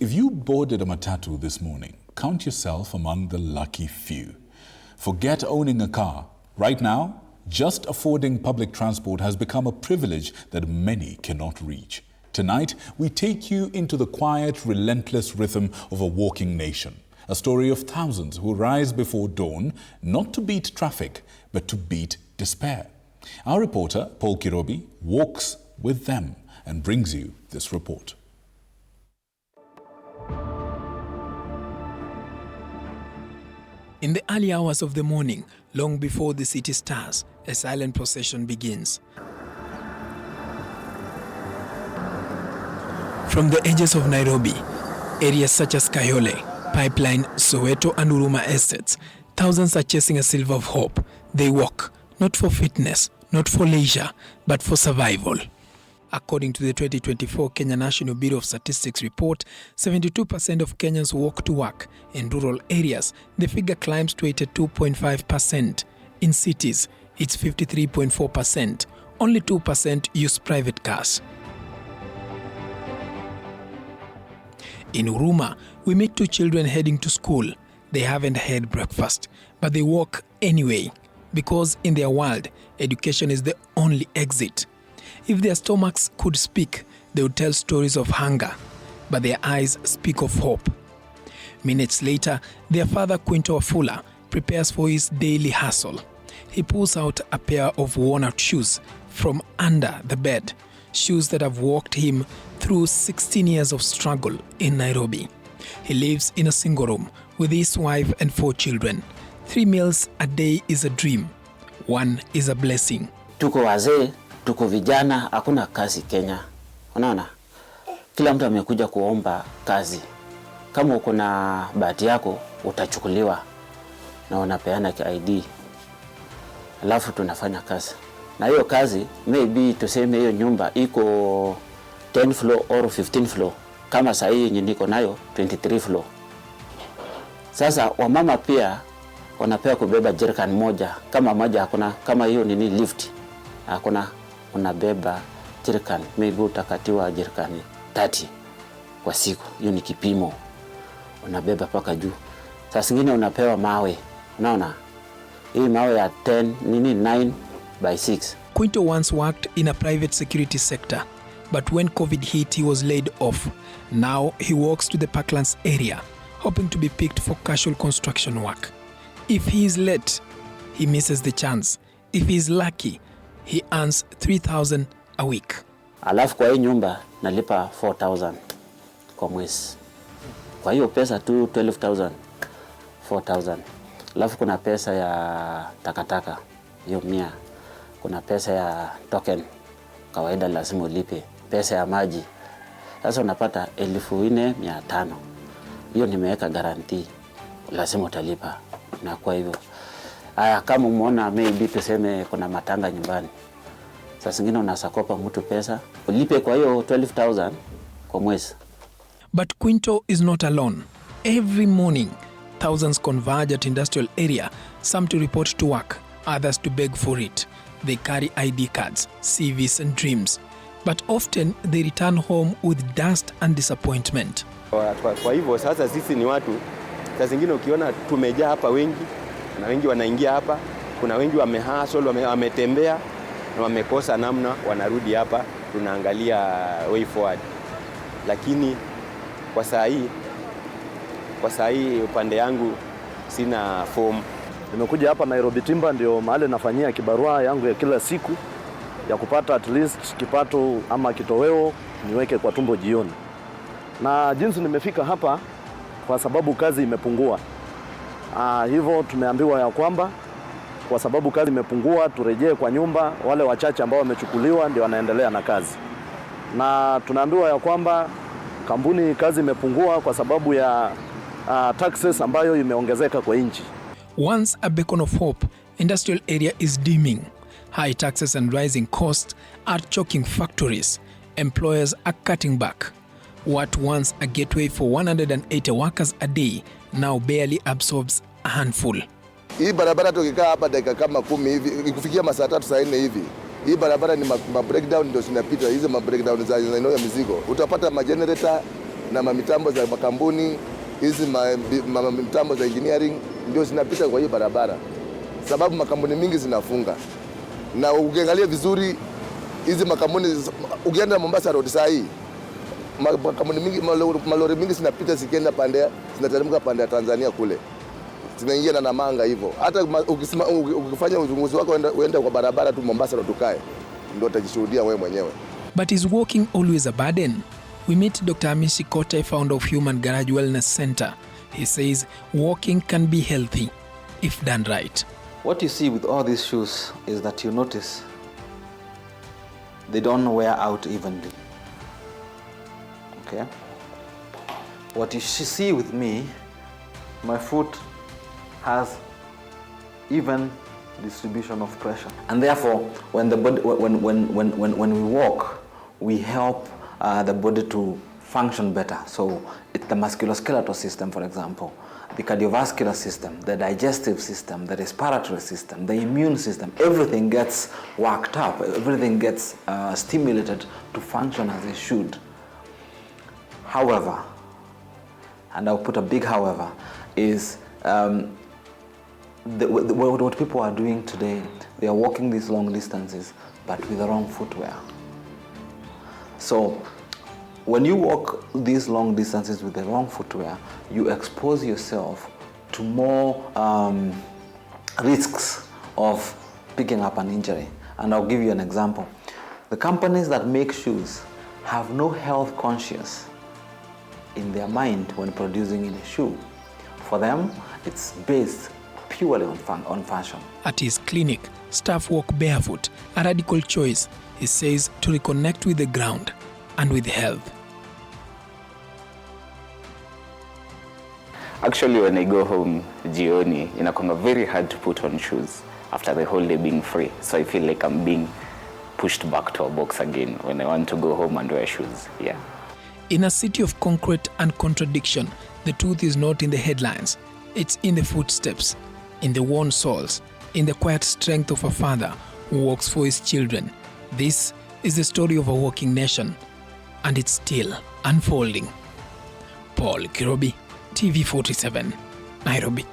If you boarded a matatu this morning, count yourself among the lucky few. Forget owning a car. Right now, just affording public transport has become a privilege that many cannot reach. Tonight, we take you into the quiet, relentless rhythm of a walking nation. A story of thousands who rise before dawn, not to beat traffic, but to beat despair. Our reporter, Paul Kirobi, walks with them and brings you this report. In the early hours of the morning, long before the city stars, a silent procession begins. From the edges of Nairobi, areas such as Kayole, Pipeline, Soweto and Huruma estates, thousands are chasing a silver of hope. They walk, not for fitness, not for leisure, but for survival. According to the 2024 Kenya National Bureau of Statistics report, 72% of Kenyans walk to work. In rural areas, the figure climbs to 82.5%. In cities, it's 53.4%. Only 2% use private cars. In Huruma, we meet two children heading to school. They haven't had breakfast, but they walk anyway, because in their world, education is the only exit. If their stomachs could speak, they would tell stories of hunger, but their eyes speak of hope. Minutes later, their father, Quinto Afula, prepares for his daily hustle. He pulls out a pair of worn-out shoes from under the bed, shoes that have walked him through 16 years of struggle in Nairobi. He lives in a single room with his wife and 4 children. 3 meals a day is a dream. 1 is a blessing. Tuko wazee, tuko vijana, hakuna kazi Kenya. Unaona? Kila mtu amekuja kuomba kazi. Kama uko na bahati yako, utachukuliwa na unapeana ID. Alafu tunafanya kazi. Na hiyo kazi, maybe tuseme hiyo nyumba iko 10 floor or 15 floor. Kama saa hii yenye niko nayo 23 floor. Sasa wamama pia wanapewa kubeba jerrycan moja. Kama moja hakuna, kama hiyo nini lift. Hakuna, unabeba jerrycan. Maybe utakatiwa jerrycan 30 kwa siku. Hiyo ni kipimo. Unabeba paka juu. Sasa zingine unapewa mawe. Unaona? Hii mawe ya 9 by 6. Quinto once worked in a private security sector, but when COVID hit, he was laid off. Now he walks to the Parklands area, hoping to be picked for casual construction work. If he is late, he misses the chance. If he is lucky, he earns 3,000 a week. Alafu kwa hii nyumba nalipa 4,000 kwa mwezi. Kwa hiyo pesa tu 12,000, 4,000. Alafu kuna pesa ya takataka, hiyo 100. Kuna pesa ya token, kawaida lazima ulipe. Pesa ya maji, sasa unapata 4,500. Hiyo nimeweka guarantee, lazima utalipa. Na kwa hivyo, kama umeona maybe tuseme kuna matanga nyumbani, sasa zingine unasakopa mtu pesa, ulipe kwa hiyo 12,000 kwa mwezi. But Quinto is not alone. Every morning, thousands converge at industrial area, some to report to work, others to beg for it. They carry ID cards, CVs and dreams. But often they return home with dust and disappointment. Kwa hivyo sasa sisi ni watu, saa zingine ukiona tumejaa hapa wengi, na wengi wanaingia hapa, kuna wengi wamehustle, wametembea na wamekosa namna, wanarudi hapa, tunaangalia way forward. Lakini kwa saa hii upande yangu sina form. Nimekuja hapa Nairobi Timber, ndio mahali nafanyia kibarua yangu ya kila siku ya kupata at least kipato ama kitoweo niweke kwa tumbo jioni. Na jinsi nimefika hapa kwa sababu kazi imepungua. Hivyo tumeambiwa ya kwamba kwa sababu kazi imepungua turejee kwa nyumba, wale wachache ambao wamechukuliwa ndio wanaendelea na kazi. Na tunaambiwa ya kwamba kampuni kazi imepungua kwa sababu ya taxes ambayo imeongezeka kwa nchi. Once a beacon of hope, industrial area is dimming. High taxes and rising costs are choking factories. Employers are cutting back. What once a gateway for 180 workers a day now barely absorbs a handful. Hii barabara tukikaa hapa dakika kama 10 hivi, ikufikia masaa 3 saa 4 hivi. Hii barabara ni breakdown ndio zinapita, hizo breakdown za eneo ya mizigo. Utapata generator na mitambo za makampuni hizi, mitambo za engineering ndio zinapita kwa hii barabara, sababu makampuni mingi zinafunga. Na ukiangalia vizuri hizi makampuni, ukienda Mombasa Road saa hii makampuni mingi, malori mingi zinapita zikienda zinateremka pande ya Tanzania kule, zinaingia na Namanga hivyo. Hata ukifanya uchunguzi wako uende kwa barabara tu Mombasa Road ukae, ndio utajishuhudia wewe mwenyewe. But is walking always a burden? We meet Dr. Amisi Kote, founder of Human Garage Wellness Center. He says walking can be healthy if done right. What you see with all these shoes is that you notice they don't wear out evenly. Okay? What you see with me, my foot has even distribution of pressure, and therefore when the body, when we walk, we help the body to function better. So it's the musculoskeletal system, for example, the cardiovascular system, the digestive system, the respiratory system, the immune system, everything gets worked up, everything gets stimulated to function as it should. However, and I'll put a big however, is what people are doing today, they are walking these long distances, but with the wrong footwear. So when you walk these long distances with the wrong footwear, you expose yourself to more risks of picking up an injury. And I'll give you an example. The companies that make shoes have no health conscious in their mind when producing a shoe. For them, it's based purely on fashion. At his clinic, staff walk barefoot, a radical choice, he says, to reconnect with the ground and with health. Actually, when I go home, jioni, inakuwa very hard to put on shoes after the whole day being free. So I feel like I'm being pushed back to a box again when I want to go home and wear shoes. Yeah. In a city of concrete and contradiction, the truth is not in the headlines. It's in the footsteps, in the worn soles, in the quiet strength of a father who walks for his children. This is the story of a walking nation, and it's still unfolding. Paul Kirobi, TV 47, Nairobi.